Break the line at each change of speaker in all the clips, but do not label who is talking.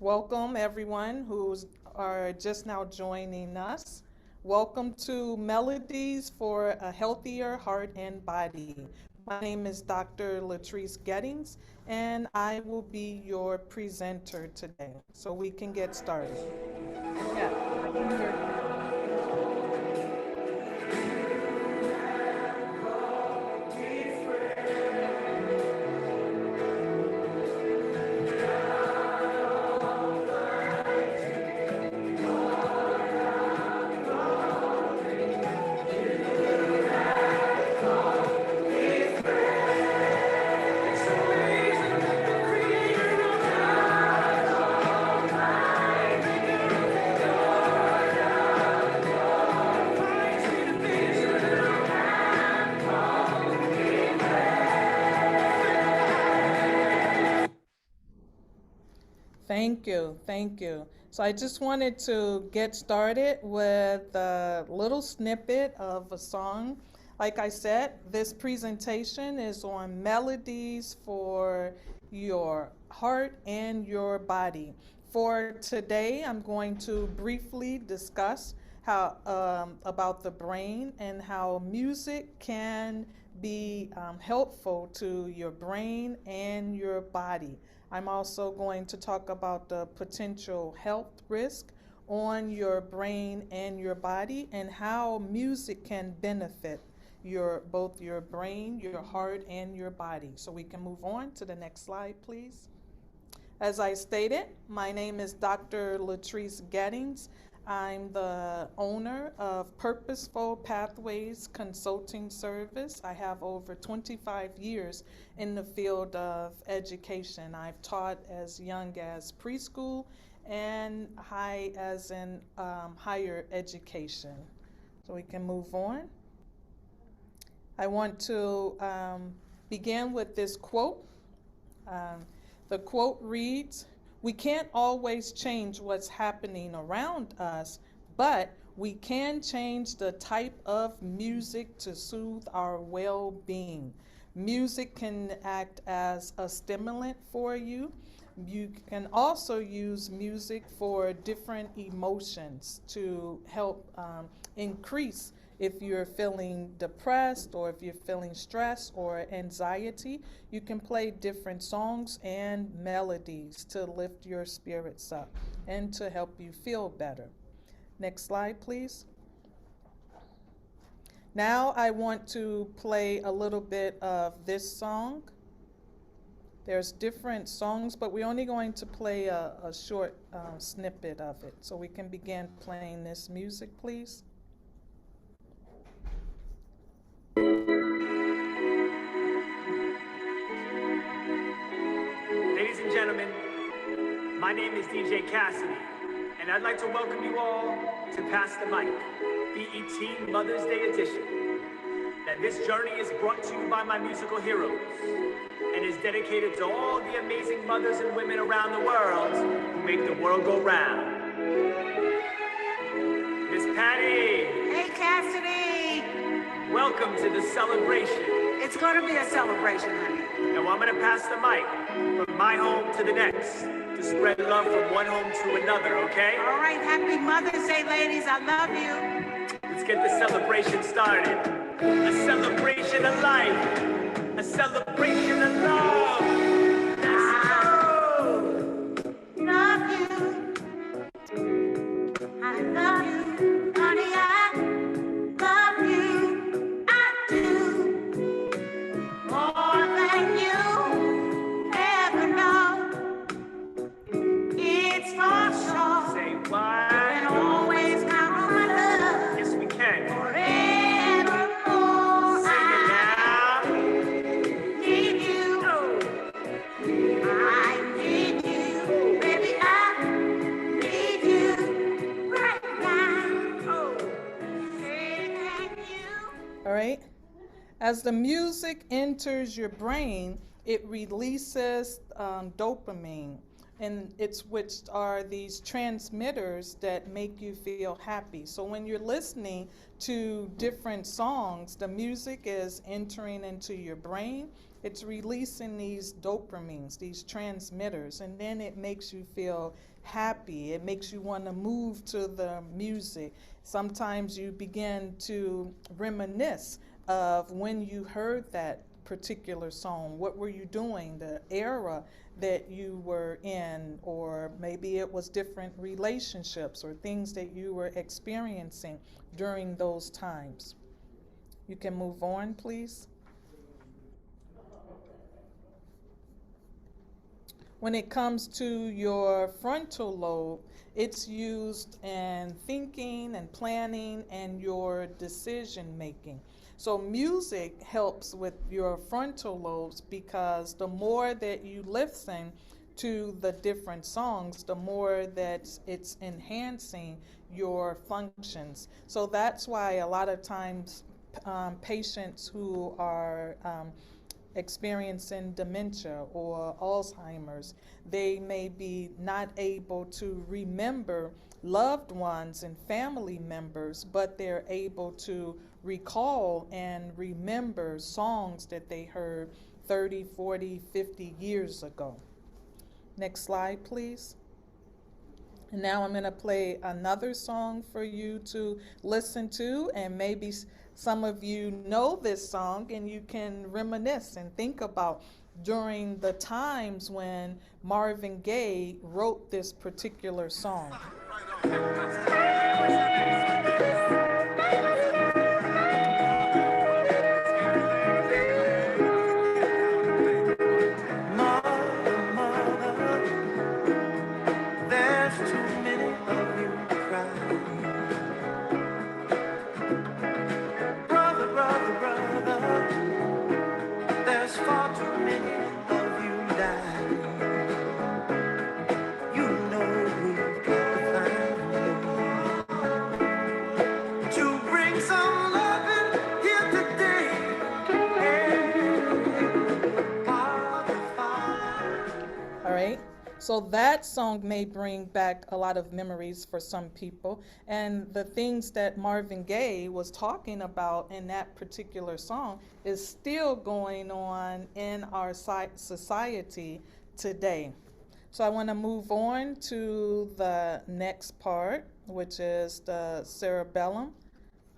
Welcome everyone who's are just now joining us. Welcome to Melodies for a Healthier Heart and Body. My name is Dr. Latrice Gettings, and I will be your presenter today. So we can get started. Yeah, I can hear you. Thank you, thank you. So I just wanted to get started with a little snippet of a song. Like I said, this presentation is on melodies for your heart and your body. For today, I'm going to briefly discuss how about the brain and how music can be helpful to your brain and your body. I'm also going to talk about the potential health risk on your brain and your body and how music can benefit both your brain, your heart, and your body. So we can move on to the next slide, please. As I stated, my name is Dr. Latrice Gettings. I'm the owner of Purposeful Pathways Consulting Service. I have over 25 years in the field of education. I've taught as young as preschool and high as in higher education. So we can move on. I want to begin with this quote. The quote reads, "We can't always change what's happening around us, but we can change the type of music to soothe our well-being." Music can act as a stimulant for you. You can also use music for different emotions to help increase if you're feeling depressed or if you're feeling stress or anxiety. You can play different songs and melodies to lift your spirits up and to help you feel better. Next slide, please. Now I want to play a little bit of this song. There's different songs, but we're only going to play a short snippet of it. So we can begin playing this music, please.
Ladies and gentlemen, my name is DJ Cassidy, and I'd like to welcome you all to Pass the Mic, BET Mother's Day edition. Now, this journey is brought to you by my musical heroes and is dedicated to all the amazing mothers and women around the world who make the world go round. Miss Patty!
Hey, Cassidy!
Welcome to the celebration.
It's gonna be a celebration, honey.
Now I'm gonna pass the mic from my home to the next to spread love from one home to another, okay?
All right, happy Mother's Day, ladies. I love you.
Let's get the celebration started. A celebration of life. A celebration of love. Let's go!
Love you. I love you. Honey, I love you. I do. More than you ever know. It's for sure.
Say
You
what?
can always count on my love.
Yes, we can.
Forevermore.
Sing it
I
now.
need you. I need you. Baby, I need you right now. Say thank you.
All right. As the music enters your brain, it releases dopamine. and it's which are these transmitters that make you feel happy. So when you're listening to different songs, the music is entering into your brain. It's releasing these dopamines, these transmitters, and then it makes you feel happy. It makes you want to move to the music. Sometimes you begin to reminisce of when you heard that particular song. What were you doing? The era that you were in, or maybe it was different relationships or things that you were experiencing during those times. You can move on, please. When it comes to your frontal lobe, it's used in thinking and planning and your decision making. So, music helps with your frontal lobes because the more that you listen to the different songs, the more that it's enhancing your functions. So, that's why a lot of times patients who are experiencing dementia or Alzheimer's, they may be not able to remember loved ones and family members, but they're able to recall and remember songs that they heard 30, 40, 50 years ago. Next slide, please. And now I'm going to play another song for you to listen to, and maybe some of you know this song and you can reminisce and think about during the times when Marvin Gaye wrote this particular song.
There's too many of you crying. Brother, brother, brother, there's far too many of you dying. You know we've got to find a way to bring some loving here today. Hey, Father, Father.
All right. So that song may bring back a lot of memories for some people. And the things that Marvin Gaye was talking about in that particular song is still going on in our society today. So I want to move on to the next part, which is the cerebellum.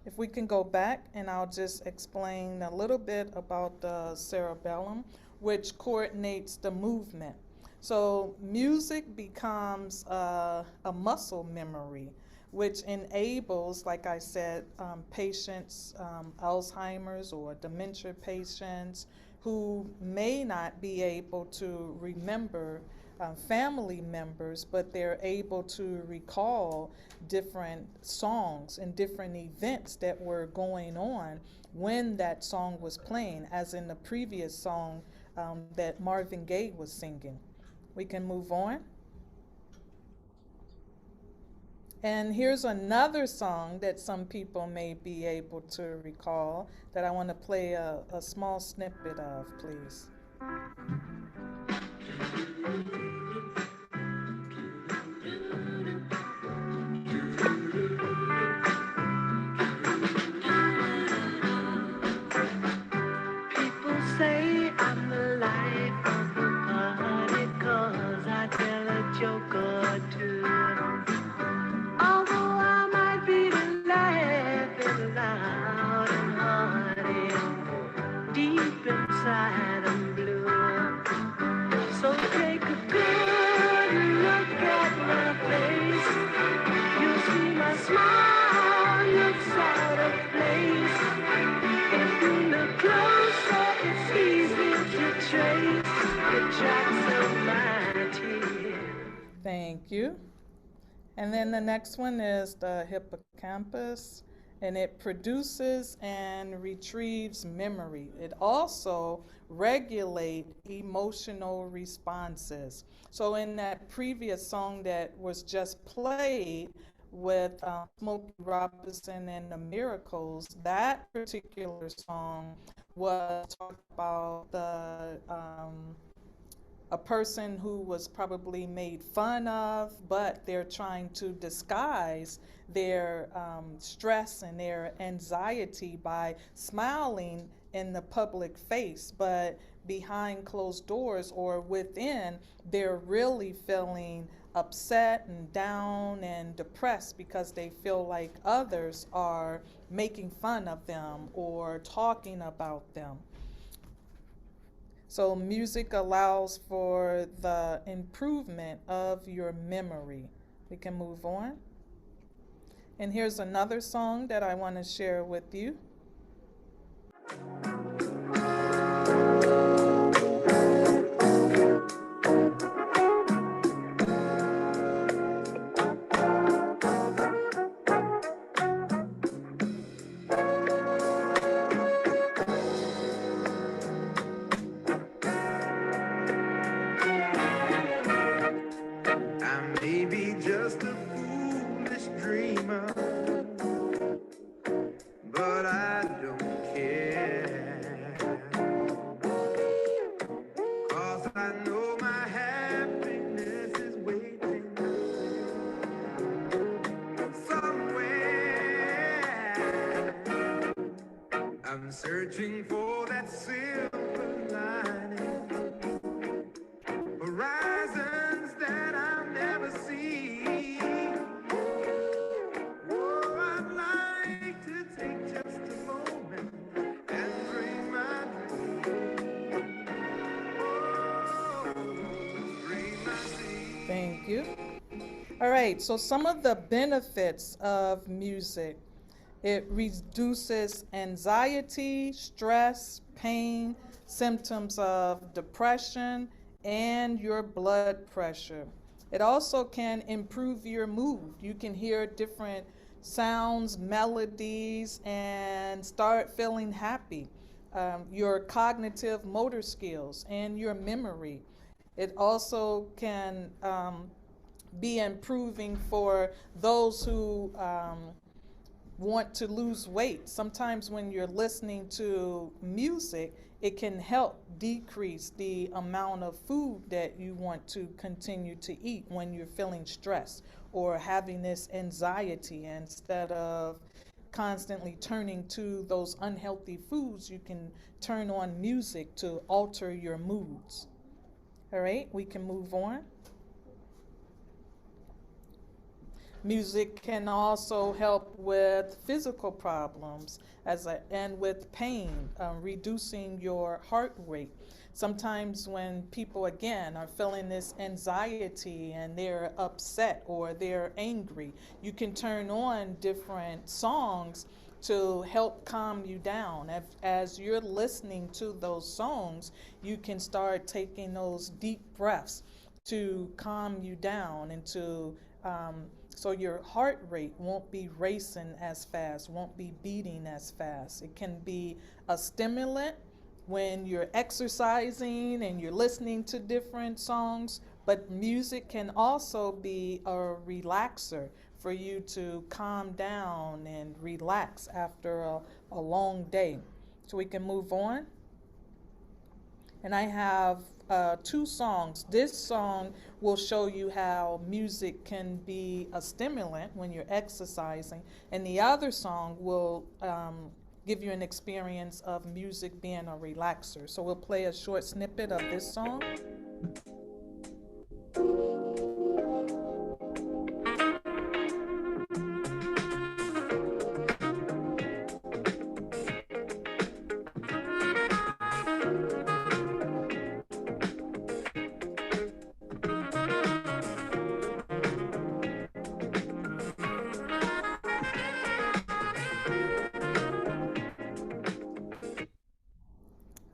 If we can go back, and I'll just explain a little bit about the cerebellum, which coordinates the movement. So music becomes a muscle memory, which enables, like I said, patients, Alzheimer's or dementia patients who may not be able to remember family members, but they're able to recall different songs and different events that were going on when that song was playing, as in the previous song that Marvin Gaye was singing. We can move on. And here's another song that some people may be able to recall that I want to play a small snippet of, please.
People say I'm the life of the party 'cause I tell a joke or two. Although I might be laughing loud and hearty, deep inside I'm blue. So take a good look at my face. You'll see my smile looks out of place. If you look closer, it's easy to trace the tracks of my tears.
Thank you. And then the next one is the hippocampus, and it produces and retrieves memory. It also regulates emotional responses. So in that previous song that was just played with Smokey Robinson and the Miracles, that particular song was talking about the a person who was probably made fun of, but they're trying to disguise their stress and their anxiety by smiling in the public face, but behind closed doors or within, they're really feeling upset and down and depressed because they feel like others are making fun of them or talking about them. So music allows for the improvement of your memory. We can move on. And here's another song that I want to share with you.
I may be just a foolish dreamer, but I don't care. 'Cause I know my happiness is waiting somewhere. I'm searching for that silver lining, horizons that I'll never see. Oh, I'd like to take just a moment and dream my dream. Oh, dream my dream.
Thank you. All right, so some of the benefits of music: it reduces anxiety, stress, pain, symptoms of depression, and your blood pressure. It also can improve your mood. You can hear different sounds, melodies, and start feeling happy. Your cognitive motor skills and your memory. It also can be improving for those who want to lose weight. Sometimes when you're listening to music, it can help decrease the amount of food that you want to continue to eat when you're feeling stressed or having this anxiety. Instead of constantly turning to those unhealthy foods, you can turn on music to alter your moods. All right, we can move on. Music can also help with physical problems and with pain, reducing your heart rate. Sometimes when people, again, are feeling this anxiety and they're upset or they're angry, you can turn on different songs to help calm you down. As you're listening to those songs, you can start taking those deep breaths to calm you down and to so your heart rate won't be racing as fast, won't be beating as fast. It can be a stimulant when you're exercising and you're listening to different songs, but music can also be a relaxer for you to calm down and relax after a long day. So we can move on. And I have two songs. This song will show you how music can be a stimulant when you're exercising, and the other song will give you an experience of music being a relaxer. So we'll play a short snippet of this song.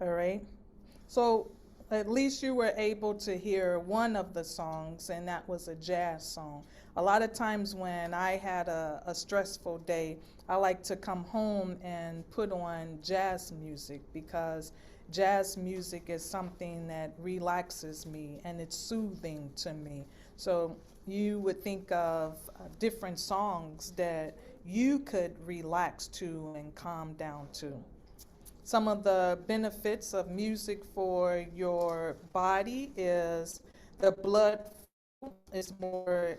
All right. So at least you were able to hear one of the songs, and that was a jazz song. A lot of times when I had a stressful day, I like to come home and put on jazz music because jazz music is something that relaxes me and it's soothing to me. So you would think of different songs that you could relax to and calm down to. some of the benefits of music for your body is the blood is more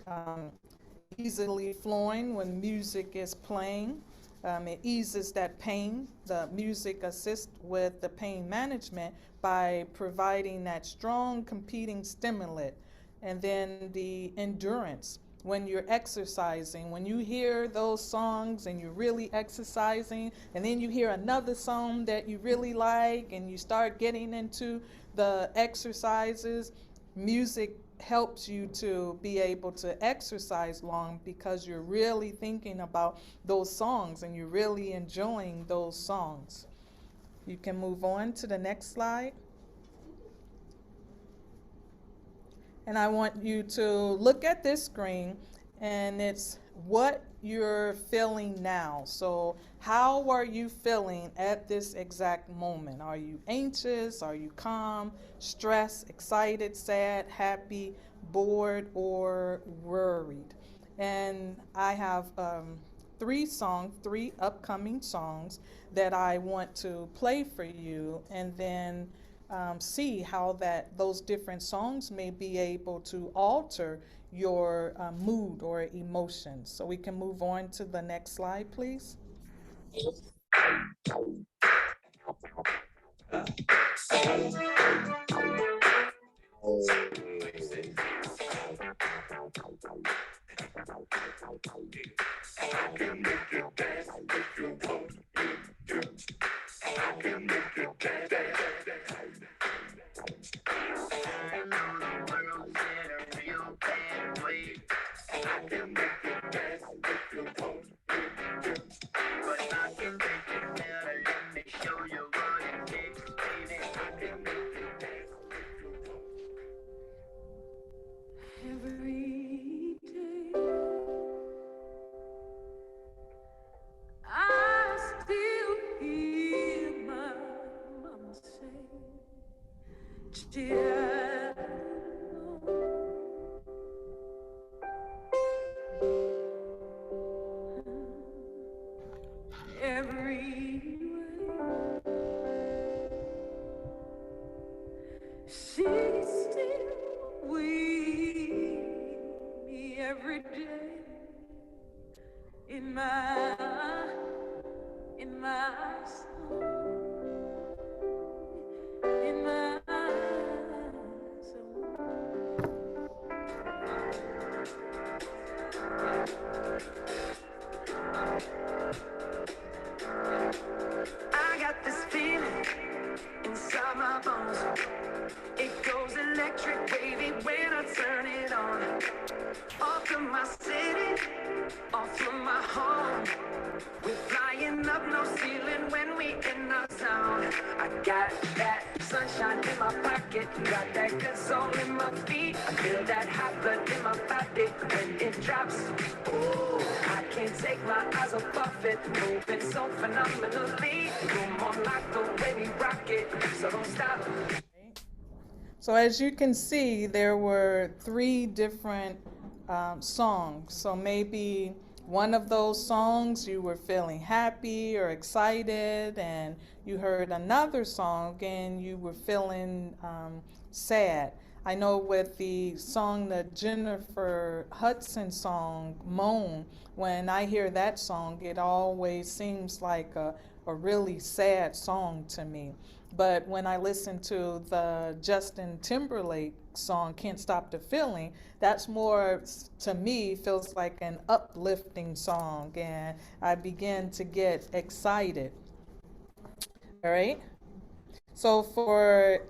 easily flowing when music is playing. It eases that pain. The music assists with the pain management by providing that strong competing stimulant. And then the endurance. When you're exercising, when you hear those songs and you're really exercising, and then you hear another song that you really like, and you start getting into the exercises, music helps you to be able to exercise long because you're really thinking about those songs and you're really enjoying those songs. You can move on to the next slide. And I want you to look at this screen, and it's what you're feeling now. So how are you feeling at this exact moment? Are you anxious? Are you calm, stressed, excited, sad, happy, bored, or worried? And I have three upcoming songs that I want to play for you, and then see how those different songs may be able to alter your mood or emotions. So we can move on to the next slide, please.
Every day I still hear my mama say, "Dear, every way she still with me every day in my soul, in my soul." I got this feeling inside my bones. It goes electric wavy when I turn it on. Off from my city, off from my home. We're flying up no ceiling when we in our zone. I got that sunshine in my pocket, got that good soul in my feet. I feel that hot blood in my body when it drops. Ooh, I can't take my eyes off it, moving so phenomenally. Come on, like the way we rock it, so don't stop.
So as you can see, there were three different songs. So maybe one of those songs you were feeling happy or excited, and you heard another song and you were feeling sad. I know with the song, the Jennifer Hudson song, Moan, when I hear that song, it always seems like a really sad song to me. But when I listen to the Justin Timberlake song, Can't Stop the Feeling, that's more, to me, feels like an uplifting song, and I begin to get excited. All right? So for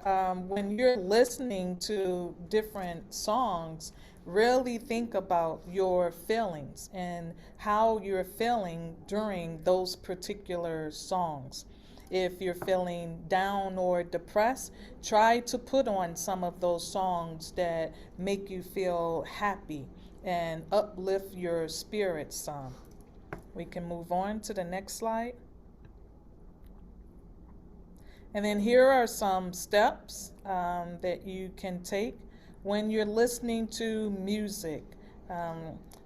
when you're listening to different songs, really think about your feelings and how you're feeling during those particular songs. If you're feeling down or depressed, try to put on some of those songs that make you feel happy and uplift your spirits some. We can move on to the next slide. And then here are some steps that you can take when you're listening to music.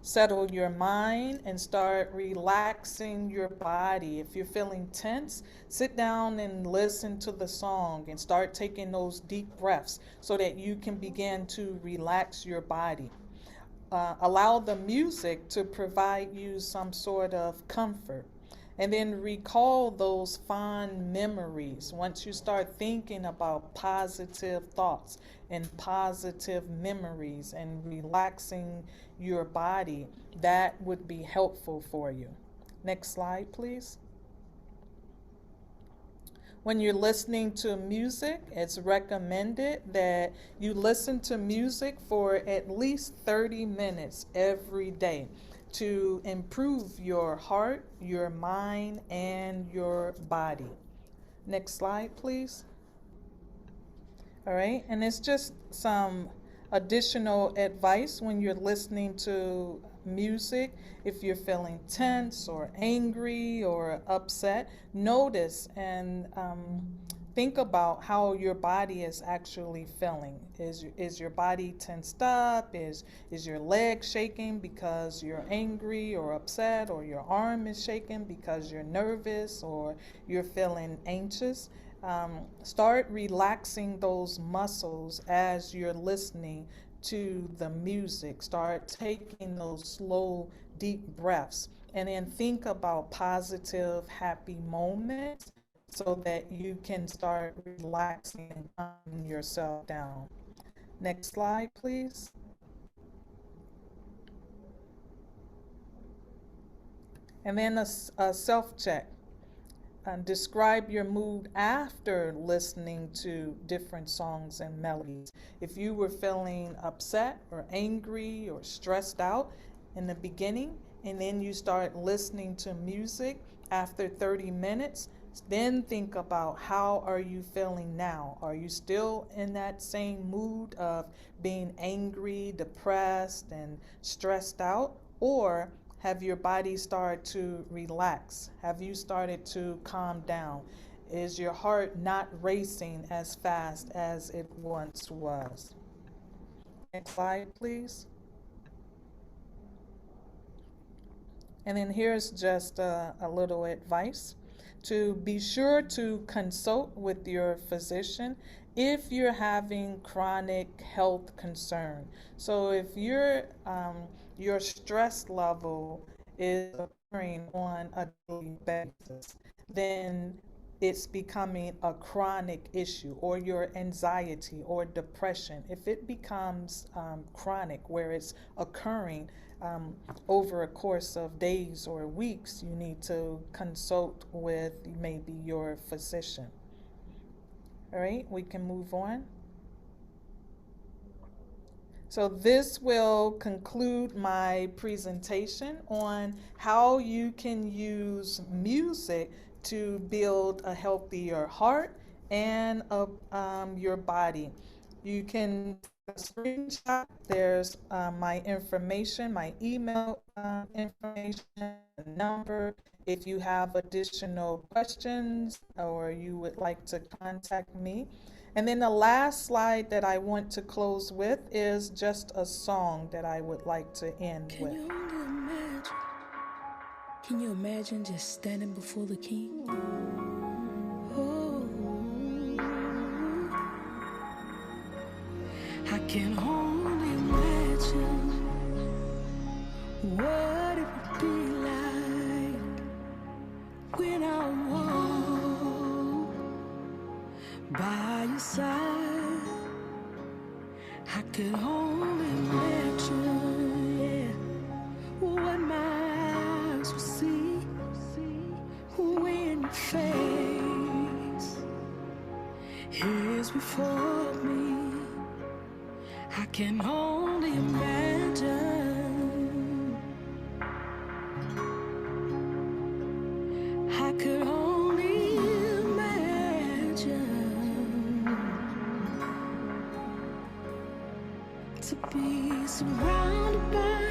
settle your mind and start relaxing your body. If you're feeling tense, sit down and listen to the song and start taking those deep breaths so that you can begin to relax your body. Allow the music to provide you some sort of comfort. And then recall those fond memories. Once you start thinking about positive thoughts and positive memories and relaxing your body, that would be helpful for you. Next slide, please. When you're listening to music, it's recommended that you listen to music for at least 30 minutes every day to improve your heart, your mind, and your body. Next slide, please. All right, and it's just some additional advice when you're listening to music. If you're feeling tense or angry or upset, notice and think about how your body is actually feeling. Is your body tensed up? Is your leg shaking because you're angry or upset, or your arm is shaking because you're nervous or you're feeling anxious? Start relaxing those muscles as you're listening to the music. Start taking those slow, deep breaths, and then think about positive, happy moments so that you can start relaxing and calming yourself down. Next slide, please. And then a self-check. Describe your mood after listening to different songs and melodies. If you were feeling upset or angry or stressed out in the beginning, and then you start listening to music after 30 minutes, then think about how are you feeling now? Are you still in that same mood of being angry, depressed, and stressed out? Or have your body started to relax? Have you started to calm down? Is your heart not racing as fast as it once was? Next slide, please. And then here's just a little advice. To be sure to consult with your physician if you're having chronic health concern. So if your stress level is occurring on a daily basis, then it's becoming a chronic issue, or your anxiety or depression. If it becomes chronic, where it's occurring over a course of days or weeks, you need to consult with maybe your physician. All right, we can move on. So this will conclude my presentation on how you can use music to build a healthier heart and your body. You can screenshot. There's my information, my email information, number. If you have additional questions or you would like to contact me. And then the last slide that I want to close with is just a song that I would like to end with.
Can you imagine just standing before the king? Oh, I can only imagine what it would be like when I walk by your side. I could only imagine, yeah, what my eyes will see when your face is before me. I can only imagine. I could only imagine to be surrounded by